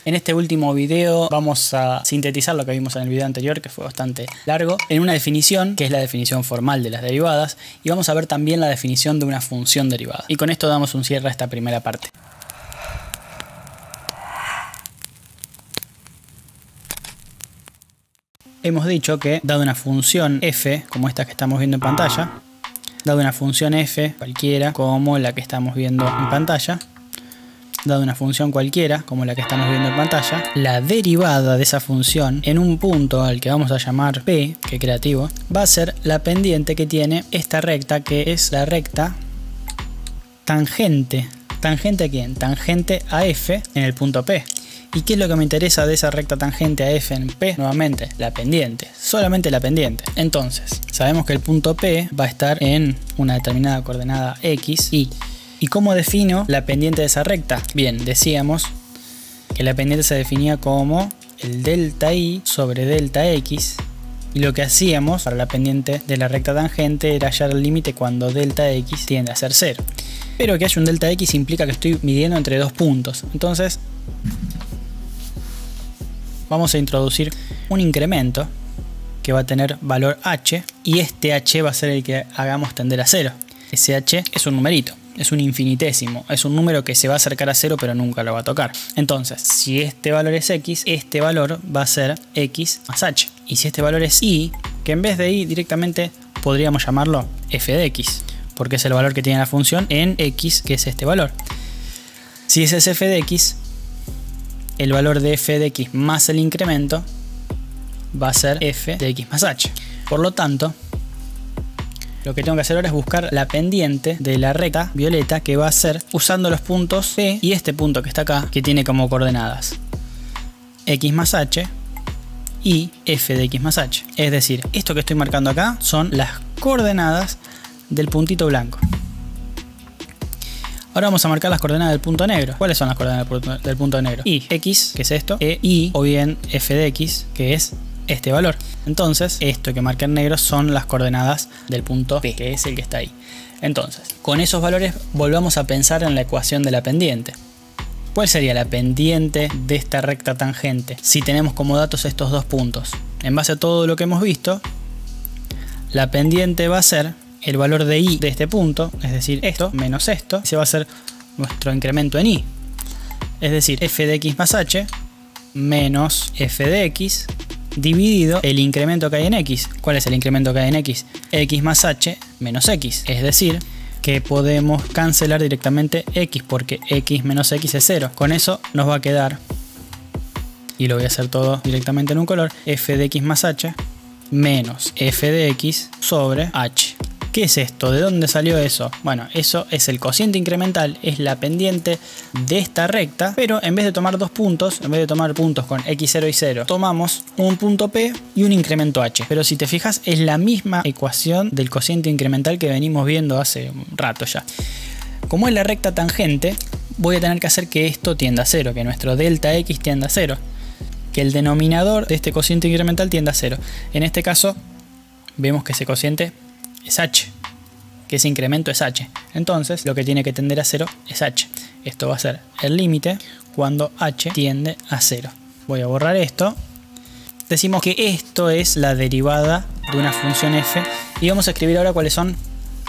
En este último video vamos a sintetizar lo que vimos en el video anterior, que fue bastante largo, en una definición que es la definición formal de las derivadas, y vamos a ver también la definición de una función derivada. Y con esto damos un cierre a esta primera parte. Hemos dicho que, dado una función f, como esta que estamos viendo en pantalla, dado una función f cualquiera, como la que estamos viendo en pantalla, dado una función cualquiera, como la que estamos viendo en pantalla, la derivada de esa función en un punto al que vamos a llamar P, que creativo, va a ser la pendiente que tiene esta recta, que es la recta tangente. ¿Tangente a quién? Tangente a f en el punto P. ¿Y qué es lo que me interesa de esa recta tangente a f en P? Nuevamente, la pendiente, solamente la pendiente. Entonces, sabemos que el punto P va a estar en una determinada coordenada x, y ¿y cómo defino la pendiente de esa recta? Bien, decíamos que la pendiente se definía como el delta y sobre delta x, y lo que hacíamos para la pendiente de la recta tangente era hallar el límite cuando delta x tiende a ser 0. Pero que haya un delta x implica que estoy midiendo entre dos puntos. Entonces vamos a introducir un incremento que va a tener valor h, y este h va a ser el que hagamos tender a 0. Ese h es un numerito, es un infinitésimo, es un número que se va a acercar a 0 pero nunca lo va a tocar. Entonces, si este valor es x, este valor va a ser x más h. Y si este valor es y, que en vez de y directamente podríamos llamarlo f de x, porque es el valor que tiene la función en x, que es este valor. Si ese es f de x, el valor de f de x más el incremento va a ser f de x más h. Por lo tanto, lo que tengo que hacer ahora es buscar la pendiente de la recta violeta, que va a ser usando los puntos P y este punto que está acá, que tiene como coordenadas x más h y f de x más h. Es decir, esto que estoy marcando acá son las coordenadas del puntito blanco. Ahora vamos a marcar las coordenadas del punto negro. ¿Cuáles son las coordenadas del punto negro? Y x, que es esto, e y, o bien f de x, que es este valor. Entonces, esto que marca en negro son las coordenadas del punto P, que es el que está ahí. Entonces, con esos valores volvamos a pensar en la ecuación de la pendiente. ¿Cuál sería la pendiente de esta recta tangente si tenemos como datos estos dos puntos? En base a todo lo que hemos visto, la pendiente va a ser el valor de y de este punto, es decir, esto menos esto, se va a hacer nuestro incremento en y. Es decir, f de x más h menos f de x dividido el incremento que hay en x. ¿Cuál es el incremento que hay en x? X más h menos x. Es decir, que podemos cancelar directamente x, porque x menos x es 0. Con eso nos va a quedar, y lo voy a hacer todo directamente en un color, f de x más h menos f de x sobre h. ¿Qué es esto? ¿De dónde salió eso? Bueno, eso es el cociente incremental, es la pendiente de esta recta, pero en vez de tomar dos puntos, en vez de tomar puntos con x0 y 0, tomamos un punto P y un incremento h. Pero si te fijas, es la misma ecuación del cociente incremental que venimos viendo hace un rato ya. Como es la recta tangente, voy a tener que hacer que esto tienda a 0, que nuestro delta x tienda a 0, que el denominador de este cociente incremental tienda a 0. En este caso, vemos que ese cociente es h, que ese incremento es h. Entonces lo que tiene que tender a 0 es h. Esto va a ser el límite cuando h tiende a 0. Voy a borrar esto. Decimos que esto es la derivada de una función f, y vamos a escribir ahora cuáles son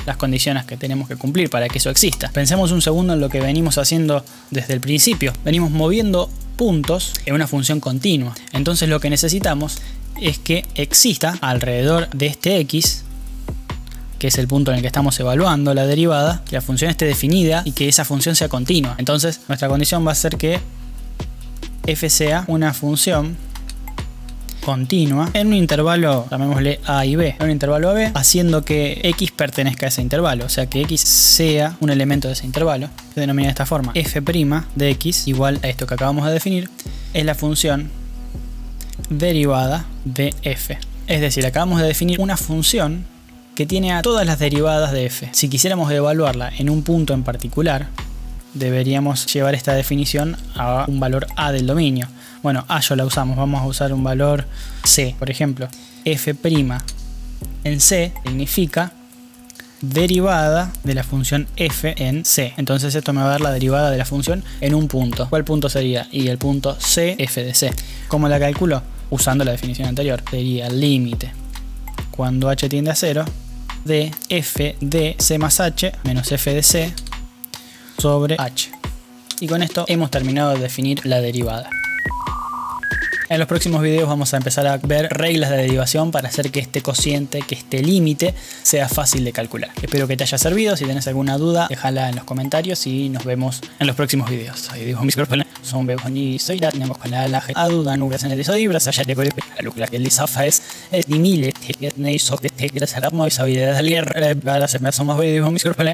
las condiciones que tenemos que cumplir para que eso exista. Pensemos un segundo en lo que venimos haciendo desde el principio. Venimos moviendo puntos en una función continua. Entonces lo que necesitamos es que exista alrededor de este x, que es el punto en el que estamos evaluando la derivada, que la función esté definida y que esa función sea continua. Entonces nuestra condición va a ser que f sea una función continua en un intervalo, llamémosle a y b, en un intervalo a b, haciendo que x pertenezca a ese intervalo, o sea que x sea un elemento de ese intervalo. Se denomina de esta forma: f' de x igual a esto que acabamos de definir, es la función derivada de f. Es decir, acabamos de definir una función que tiene a todas las derivadas de f. Si quisiéramos evaluarla en un punto en particular, deberíamos llevar esta definición a un valor a del dominio. Bueno, a ya la usamos, vamos a usar un valor c. Por ejemplo, f' en c significa derivada de la función f en c. Entonces esto me va a dar la derivada de la función en un punto. ¿Cuál punto sería? Y el punto c, f de c. ¿Cómo la calculo? Usando la definición anterior. Sería el límite cuando h tiende a 0 de f de c más h menos f de c sobre h. Y con esto hemos terminado de definir la derivada. En los próximos videos vamos a empezar a ver reglas de derivación para hacer que este cociente, que este límite, sea fácil de calcular. Espero que te haya servido. Si tienes alguna duda, déjala en los comentarios y nos vemos en los próximos videos. Soy Diego Micrófono, son Beboni, soy la tenemos con la a duda, nubes en el episodio, allá te corre la lucra que el lisafa es ni miles, que ne so que te gracias a la habilidad de alguien para hacerme somos Diego Micrófono.